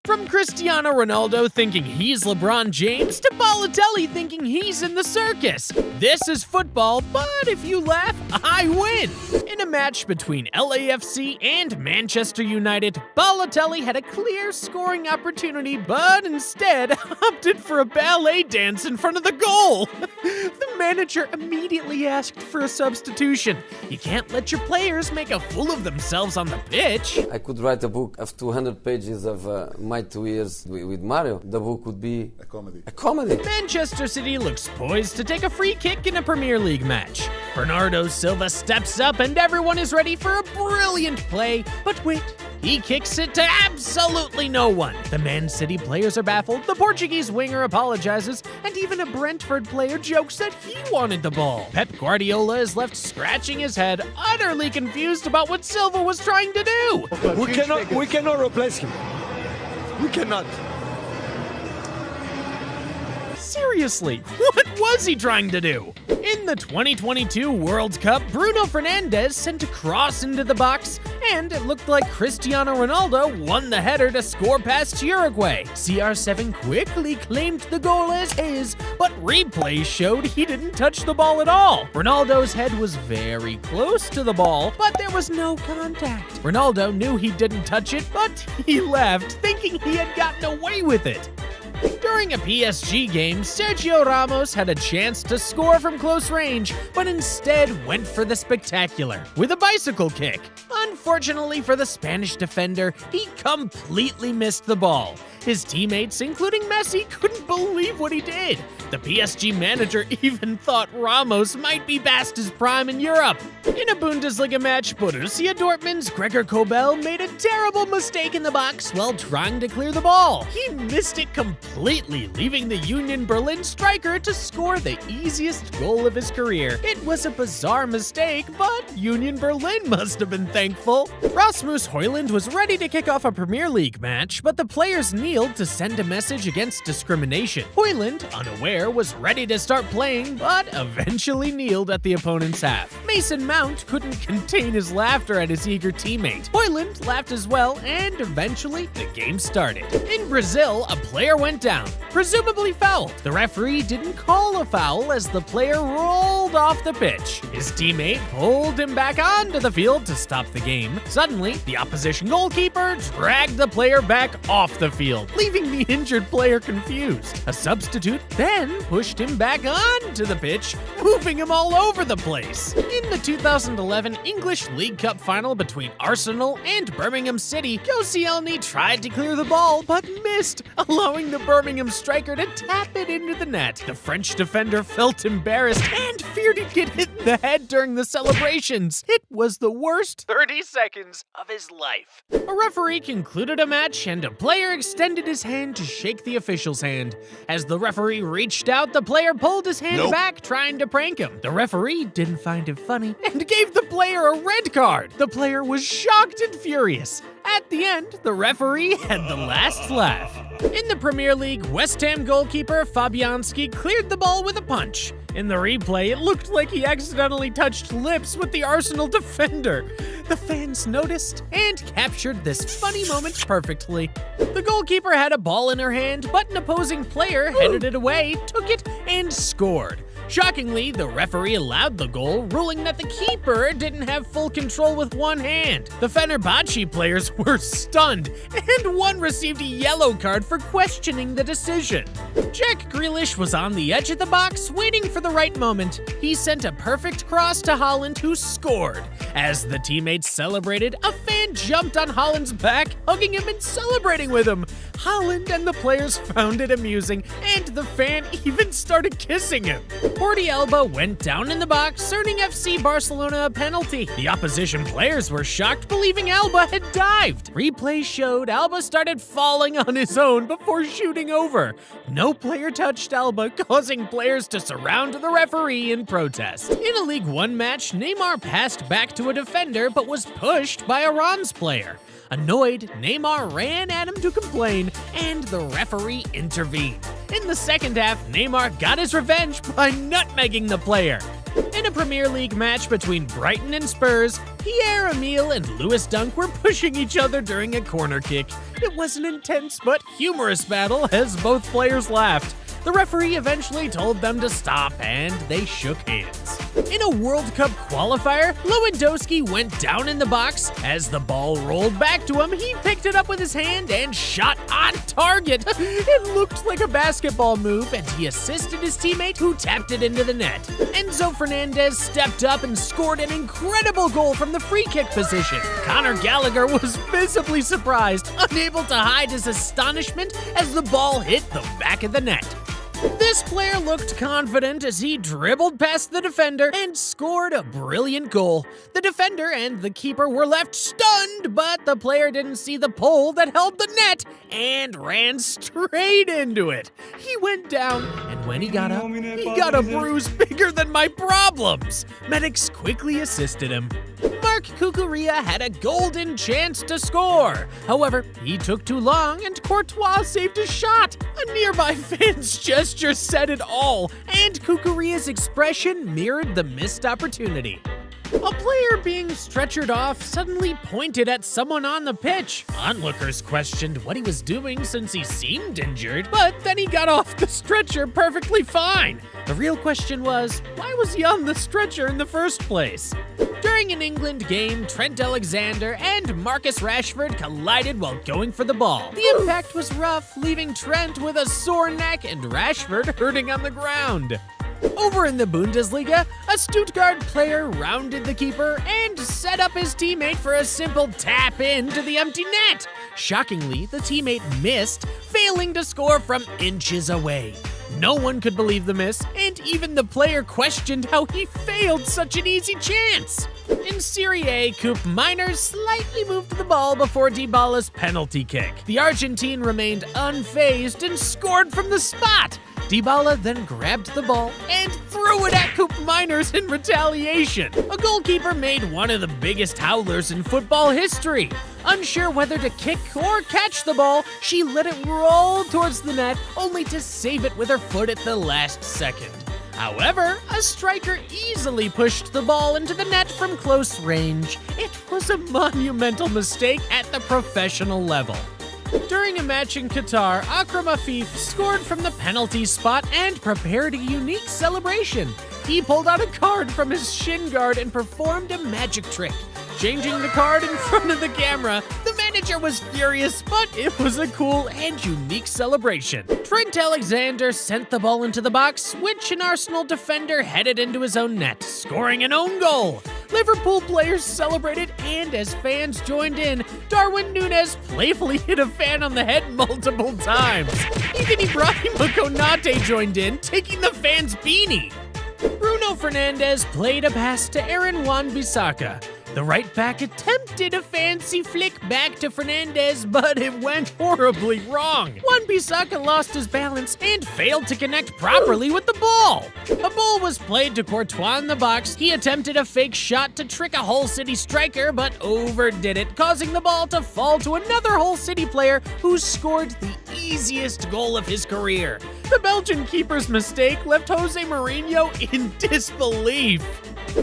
From Cristiano Ronaldo thinking he's LeBron James to Balotelli thinking he's in the circus. This is football, but if you laugh, I win. In a match between LAFC and Manchester United, Balotelli had a clear scoring opportunity, but instead opted for a ballet dance in front of the goal. The manager immediately asked for a substitution. You can't let your players make a fool of themselves on the pitch. I could write a book of 200 pages of my 2 years with Mario. The book would be a comedy. A comedy. Manchester City looks poised to take a free kick in a Premier League match. Bernardo Silva steps up and everyone is ready for a brilliant play, but wait. He kicks it to absolutely no one. The Man City players are baffled, the Portuguese winger apologizes, and even a Brentford player jokes that he wanted the ball. Pep Guardiola is left scratching his head, utterly confused about what Silva was trying to do. We cannot replace him. We cannot. Seriously, what was he trying to do? In the 2022 World Cup, Bruno Fernandes sent a cross into the box, and it looked like Cristiano Ronaldo won the header to score past Uruguay. CR7 quickly claimed the goal as his, but replays showed he didn't touch the ball at all. Ronaldo's head was very close to the ball, but there was no contact. Ronaldo knew he didn't touch it, but he laughed, thinking he had gotten away with it. During a PSG game, Sergio Ramos had a chance to score from close range, but instead went for the spectacular with a bicycle kick. Unfortunately for the Spanish defender, he completely missed the ball. His teammates, including Messi, couldn't believe what he did. The PSG manager even thought Ramos might be past his prime in Europe. In a Bundesliga match, Borussia Dortmund's Gregor Kobel made a terrible mistake in the box while trying to clear the ball. He missed it completely, leaving the Union Berlin striker to score the easiest goal of his career. It was a bizarre mistake, but Union Berlin must have been thankful. Rasmus Højlund was ready to kick off a Premier League match, but the players kneeled to send a message against discrimination. Højlund, unaware, was ready to start playing, but eventually kneeled at the opponent's half. Mason Mount couldn't contain his laughter at his eager teammate. Højlund laughed as well, and eventually the game started. In Brazil, a player went down, presumably fouled. The referee didn't call a foul as the player rolled off the pitch. His teammate pulled him back onto the field to stop the game. Suddenly, the opposition goalkeeper dragged the player back off the field, leaving the injured player confused. A substitute then pushed him back onto the pitch, moving him all over the place. In the 2011 English League Cup final between Arsenal and Birmingham City, Koscielny tried to clear the ball but missed, allowing the Birmingham striker to tap it into the net. The French defender felt embarrassed and feared he'd get hit in the head during the celebrations. It was the worst 30 seconds of his life. A referee concluded a match and a player extended his hand to shake the official's hand. As the referee reached out, the player pulled his hand back, trying to prank him. The referee didn't find it funny and gave the player a red card. The player was shocked and furious. At the end, the referee had the last laugh. In the Premier League, West Ham goalkeeper Fabianski cleared the ball with a punch. In the replay, it looked like he accidentally touched lips with the Arsenal defender. The fans noticed and captured this funny moment perfectly. The goalkeeper had a ball in her hand, but an opposing player headed it away, took it, and scored. Shockingly, the referee allowed the goal, ruling that the keeper didn't have full control with one hand. The Fenerbahce players were stunned, and one received a yellow card for questioning the decision. Jack Grealish was on the edge of the box, waiting for the right moment. He sent a perfect cross to Haaland, who scored. As the teammates celebrated, a fan jumped on Haaland's back, hugging him and celebrating with him. Haaland and the players found it amusing, and the fan even started kissing him. Jordi Alba went down in the box, earning FC Barcelona a penalty. The opposition players were shocked, believing Alba had dived. Replay showed Alba started falling on his own before shooting over. No player touched Alba, causing players to surround the referee in protest. In a League One match, Neymar passed back to a defender but was pushed by a Rennes player. Annoyed, Neymar ran at him to complain, and the referee intervened. In the second half, Neymar got his revenge by nutmegging the player. In a Premier League match between Brighton and Spurs, Pierre Emile and Louis Dunk were pushing each other during a corner kick. It was an intense but humorous battle as both players laughed. The referee eventually told them to stop, and they shook hands. In a World Cup qualifier, Lewandowski went down in the box. As the ball rolled back to him, he picked it up with his hand and shot on target. It looked like a basketball move, and he assisted his teammate who tapped it into the net. Enzo Fernandez stepped up and scored an incredible goal from the free kick position. Conor Gallagher was visibly surprised, unable to hide his astonishment as the ball hit the back of the net. This player looked confident as he dribbled past the defender and scored a brilliant goal. The defender and the keeper were left stunned, but the player didn't see the pole that held the net and ran straight into it. He went down, and when he got up, he got a bruise bigger than my problems. Medics quickly assisted him. Mark Cucurella had a golden chance to score. However, he took too long and Courtois saved his shot. A nearby fan's gesture said it all, and Cucurella's expression mirrored the missed opportunity. A player being stretchered off suddenly pointed at someone on the pitch. Onlookers questioned what he was doing since he seemed injured, but then he got off the stretcher perfectly fine. The real question was, why was he on the stretcher in the first place? During an England game, Trent Alexander and Marcus Rashford collided while going for the ball. The impact was rough, leaving Trent with a sore neck and Rashford hurting on the ground. Over in the Bundesliga, a Stuttgart player rounded the keeper and set up his teammate for a simple tap into the empty net. Shockingly, the teammate missed, failing to score from inches away. No one could believe the miss, and even the player questioned how he failed such an easy chance. In Serie A, Coupe Miners slightly moved the ball before Dybala's penalty kick. The Argentine remained unfazed and scored from the spot. Dybala then grabbed the ball and threw it at Coupe Miners in retaliation. A goalkeeper made one of the biggest howlers in football history. Unsure whether to kick or catch the ball, she let it roll towards the net, only to save it with her foot at the last second. However, a striker easily pushed the ball into the net from close range. It was a monumental mistake at the professional level. During a match in Qatar, Akram Afif scored from the penalty spot and prepared a unique celebration. He pulled out a card from his shin guard and performed a magic trick. Changing the card in front of the camera, the manager was furious, but it was a cool and unique celebration. Trent Alexander sent the ball into the box, which an Arsenal defender headed into his own net, scoring an own goal. Liverpool players celebrated, and as fans joined in, Darwin Núñez playfully hit a fan on the head multiple times. Even Ibrahima Konate joined in, taking the fan's beanie. Bruno Fernandes played a pass to Aaron Wan-Bissaka. The right back attempted a fancy flick back to Fernandes, but it went horribly wrong. Wan-Bissaka lost his balance and failed to connect properly with the ball. A ball was played to Courtois in the box. He attempted a fake shot to trick a Hull City striker, but overdid it, causing the ball to fall to another Hull City player who scored the easiest goal of his career. The Belgian keeper's mistake left Jose Mourinho in disbelief.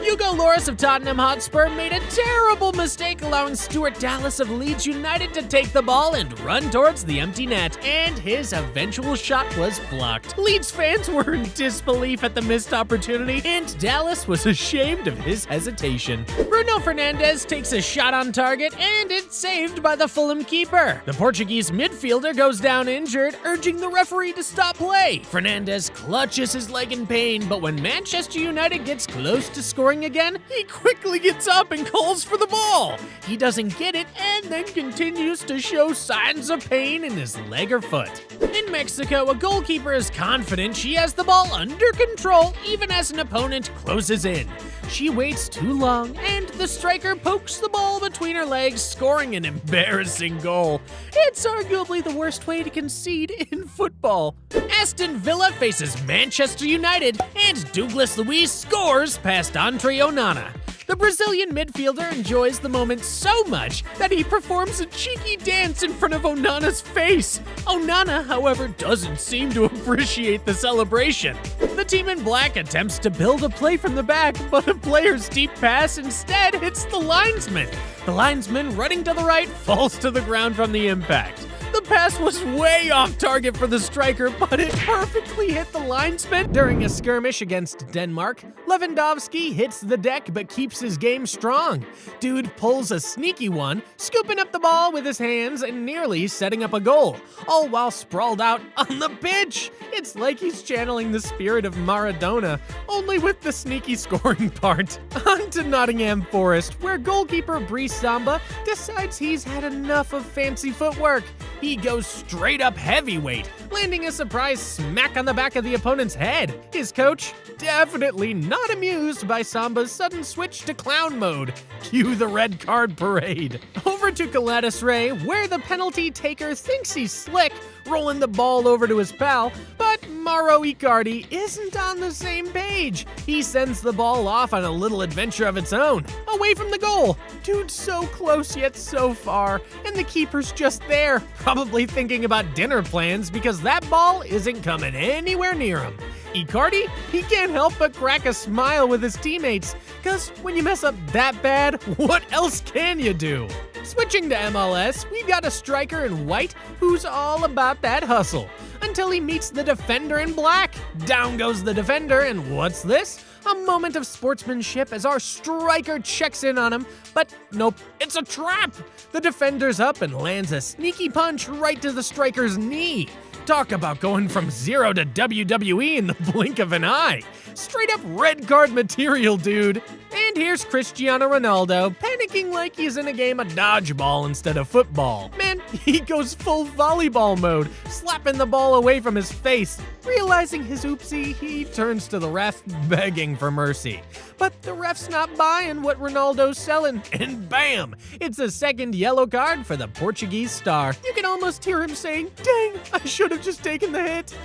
Hugo Lloris of Tottenham Hotspur made a terrible mistake, allowing Stuart Dallas of Leeds United to take the ball and run towards the empty net, and his eventual shot was blocked. Leeds fans were in disbelief at the missed opportunity, and Dallas was ashamed of his hesitation. Bruno Fernandes takes a shot on target, and it's saved by the Fulham keeper. The Portuguese midfielder goes down injured, urging the referee to stop play. Fernandes clutches his leg in pain, but when Manchester United gets close to scoring again, he quickly gets up and calls for the ball. He doesn't get it and then continues to show signs of pain in his leg or foot. In Mexico, a goalkeeper is confident she has the ball under control even as an opponent closes in. She waits too long and the striker pokes the ball between her legs, scoring an embarrassing goal. It's arguably the worst way to concede in football. Aston Villa faces Manchester United and Douglas Luiz scores past Andre Onana. The Brazilian midfielder enjoys the moment so much that he performs a cheeky dance in front of Onana's face. Onana, however, doesn't seem to appreciate the celebration. The team in black attempts to build a play from the back, but a player's deep pass instead hits the linesman. The linesman, running to the right, falls to the ground from the impact. The pass was way off target for the striker, but it perfectly hit the linesman. During a skirmish against Denmark, Lewandowski hits the deck but keeps his game strong. Dude pulls a sneaky one, scooping up the ball with his hands and nearly setting up a goal, all while sprawled out on the pitch. It's like he's channeling the spirit of Maradona, only with the sneaky scoring part. On to Nottingham Forest, where goalkeeper Brice Samba decides he's had enough of fancy footwork. He goes straight up heavyweight, landing a surprise smack on the back of the opponent's head. His coach, definitely not amused by Samba's sudden switch to clown mode. Cue the red card parade. Over to Galatasaray, where the penalty taker thinks he's slick, rolling the ball over to his pal, but Mauro Icardi isn't on the same page. He sends the ball off on a little adventure of its own, away from the goal. Dude's so close yet so far, and the keeper's just there, probably thinking about dinner plans because that ball isn't coming anywhere near him. Icardi, he can't help but crack a smile with his teammates, cause when you mess up that bad, what else can you do? Switching to MLS, we've got a striker in white who's all about that hustle, until he meets the defender in black. Down goes the defender, and what's this? A moment of sportsmanship as our striker checks in on him, but nope, it's a trap! The defender's up and lands a sneaky punch right to the striker's knee. Talk about going from zero to WWE in the blink of an eye. Straight up red card material, dude. And here's Cristiano Ronaldo, panicking like he's in a game of dodgeball instead of football. Man, he goes full volleyball mode, slapping the ball away from his face. Realizing his oopsie, he turns to the ref, begging for mercy. But the ref's not buying what Ronaldo's selling, and bam! It's a second yellow card for the Portuguese star. You can almost hear him saying, "Dang, I should have just taken the hit."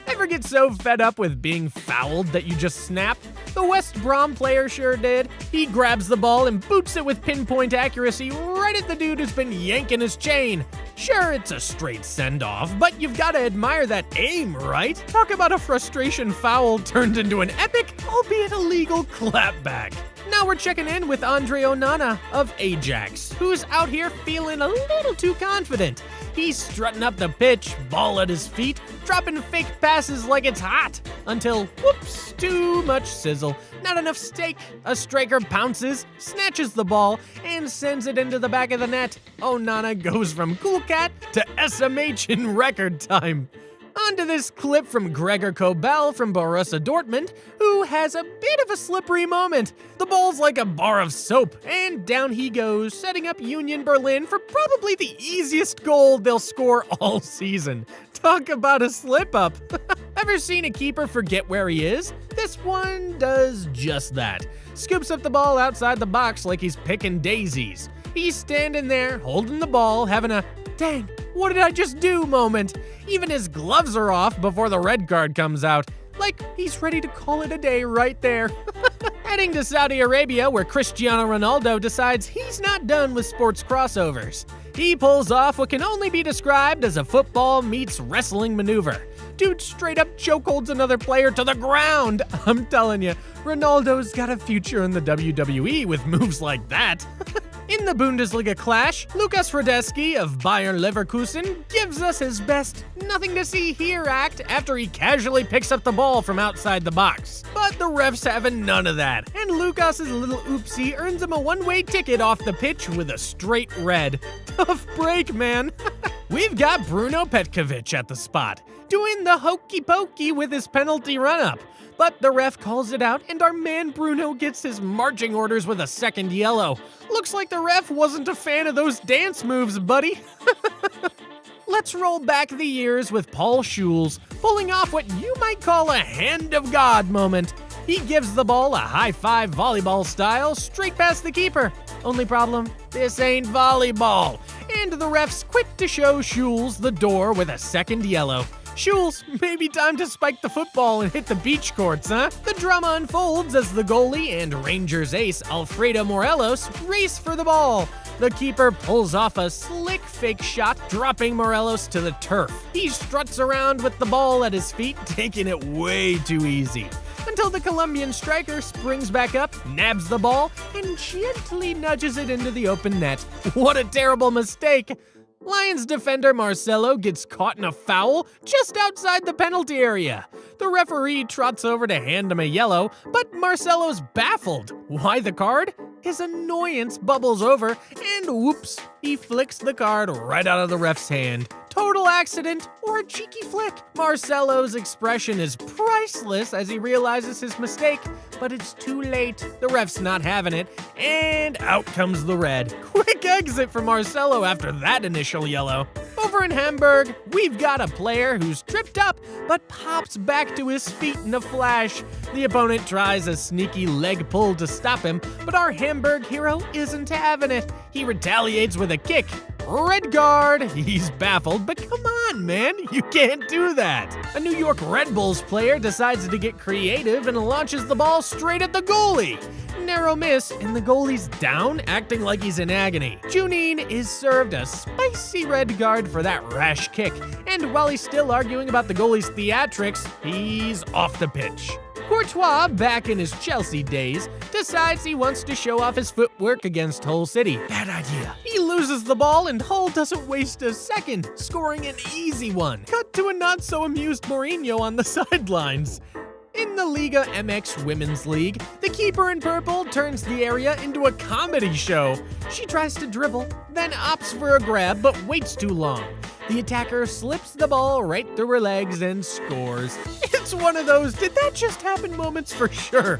Ever get so fed up with being fouled that you just snap? The West Brom player sure did. He grabs the ball and boots it with pinpoint accuracy right at the dude who's been yanking his chain. Sure, it's a straight send-off, but you've got to admire that aim, right? Talk about a frustration foul turned into an epic, albeit illegal, clapback. Now we're checking in with Andre Onana of Ajax, who's out here feeling a little too confident. He's strutting up the pitch, ball at his feet, dropping fake passes like it's hot, until, whoops, too much sizzle, not enough steak. A striker pounces, snatches the ball, and sends it into the back of the net. Onana goes from cool cat to SMH in record time. On to this clip from Gregor Kobel from Borussia Dortmund, who has a bit of a slippery moment. The ball's like a bar of soap, and down he goes, setting up Union Berlin for probably the easiest goal they'll score all season. Talk about a slip-up. Ever seen a keeper forget where he is? This one does just that. Scoops up the ball outside the box like he's picking daisies. He's standing there, holding the ball, having a, "Dang, what did I just do?" moment. Even his gloves are off before the red card comes out. Like, he's ready to call it a day right there. Heading to Saudi Arabia, where Cristiano Ronaldo decides he's not done with sports crossovers. He pulls off what can only be described as a football meets wrestling maneuver. Dude straight up chokeholds another player to the ground. I'm telling you, Ronaldo's got a future in the WWE with moves like that. In the Bundesliga clash, Lukas Hradecky of Bayern Leverkusen gives us his best nothing to see here act after he casually picks up the ball from outside the box. But the ref's having none of that, and Lukas's little oopsie earns him a one-way ticket off the pitch with a straight red. Tough break, man. We've got Bruno Petkovic at the spot, doing the hokey pokey with his penalty run-up. But the ref calls it out, and our man Bruno gets his marching orders with a second yellow. Looks like the ref wasn't a fan of those dance moves, buddy. Let's roll back the years with Paul Scholes pulling off what you might call a hand of God moment. He gives the ball a high-five volleyball style straight past the keeper. Only problem, this ain't volleyball. And the ref's quick to show Scholes the door with a second yellow. Schools, maybe time to spike the football and hit the beach courts, huh? The drama unfolds as the goalie and Rangers ace Alfredo Morelos race for the ball. The keeper pulls off a slick fake shot, dropping Morelos to the turf. He struts around with the ball at his feet, taking it way too easy. Until the Colombian striker springs back up, nabs the ball, and gently nudges it into the open net. What a terrible mistake! Lions defender Marcelo gets caught in a foul just outside the penalty area. The referee trots over to hand him a yellow, but Marcelo's baffled. Why the card? His annoyance bubbles over, and whoops, he flicks the card right out of the ref's hand. Total accident or a cheeky flick? Marcelo's expression is priceless as he realizes his mistake, but it's too late. The ref's not having it, and out comes the red. Quick exit for Marcelo after that initial yellow. Over in Hamburg, we've got a player who's tripped up, but pops back to his feet in a flash. The opponent tries a sneaky leg pull to stop him, but our Hamburg hero isn't having it. He retaliates with a kick. Red card. He's baffled, but come on, man, you can't do that. A New York Red Bulls player decides to get creative and launches the ball straight at the goalie. Narrow miss, and the goalie's down, acting like he's in agony. Junine is served a spicy red card for that rash kick, and while he's still arguing about the goalie's theatrics, he's off the pitch. Courtois, back in his Chelsea days, decides he wants to show off his footwork against Hull City. Bad idea. He loses the ball and Hull doesn't waste a second, scoring an easy one. Cut to a not-so-amused Mourinho on the sidelines. In the Liga MX Women's League, the keeper in purple turns the area into a comedy show. She tries to dribble, then opts for a grab but waits too long. The attacker slips the ball right through her legs and scores. It's one of those did that just happen moments for sure.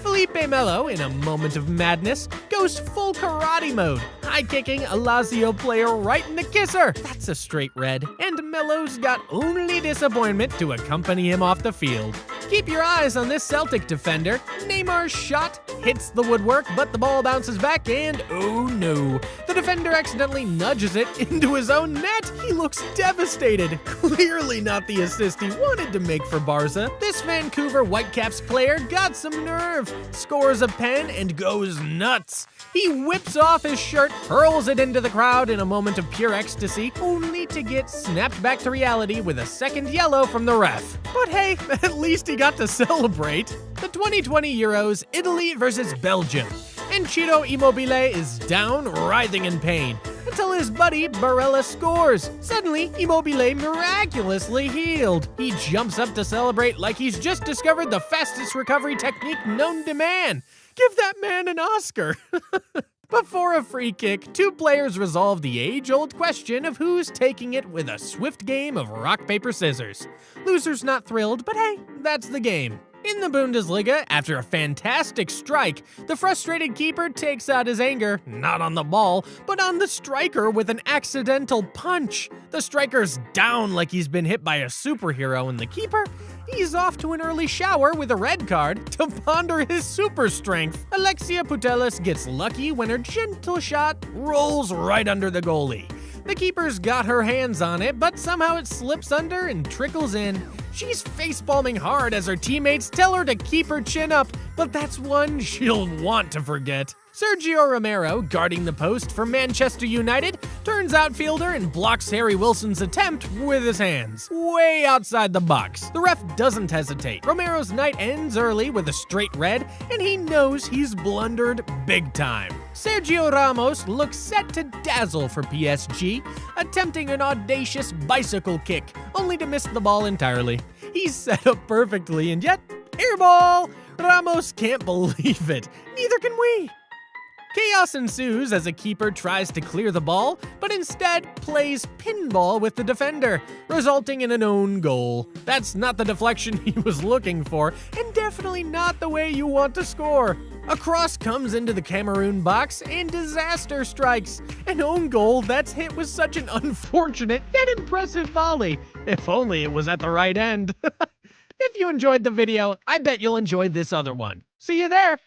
Felipe Melo, in a moment of madness, goes full karate mode, high-kicking a Lazio player right in the kisser. That's a straight red, and Melo's got only disappointment to accompany him off the field. Keep your eyes on this Celtic defender. Neymar's shot hits the woodwork, but the ball bounces back, and oh no. The defender accidentally nudges it into his own net. He looks devastated. Clearly not the assist he wanted to make for Barca. This Vancouver Whitecaps player got some nerve, scores a pen, and goes nuts. He whips off his shirt, hurls it into the crowd in a moment of pure ecstasy, only to get snapped back to reality with a second yellow from the ref. But hey, at least he got to celebrate. The 2020 Euros, Italy versus Belgium. And Ciro Immobile is down, writhing in pain, until his buddy Barella scores. Suddenly, Immobile miraculously healed. He jumps up to celebrate like he's just discovered the fastest recovery technique known to man. Give that man an Oscar. Before a free kick, two players resolve the age-old question of who's taking it with a swift game of rock, paper, scissors. Loser's not thrilled, but hey, that's the game. In the Bundesliga, after a fantastic strike, the frustrated keeper takes out his anger, not on the ball, but on the striker with an accidental punch. The striker's down like he's been hit by a superhero, and the keeper, he's off to an early shower with a red card to ponder his super strength. Alexia Putellas gets lucky when her gentle shot rolls right under the goalie. The keeper's got her hands on it, but somehow it slips under and trickles in. She's facepalming hard as her teammates tell her to keep her chin up, but that's one she'll want to forget. Sergio Romero, guarding the post for Manchester United, turns outfielder and blocks Harry Wilson's attempt with his hands, way outside the box. The ref doesn't hesitate. Romero's night ends early with a straight red, and he knows he's blundered big time. Sergio Ramos looks set to dazzle for PSG, attempting an audacious bicycle kick, only to miss the ball entirely. He's set up perfectly, and yet, airball! Ramos can't believe it. Neither can we. Chaos ensues as a keeper tries to clear the ball, but instead plays pinball with the defender, resulting in an own goal. That's not the deflection he was looking for, and definitely not the way you want to score. A cross comes into the Cameroon box, and disaster strikes. An own goal that's hit with such an unfortunate yet impressive volley. If only it was at the right end. If you enjoyed the video, I bet you'll enjoy this other one. See you there!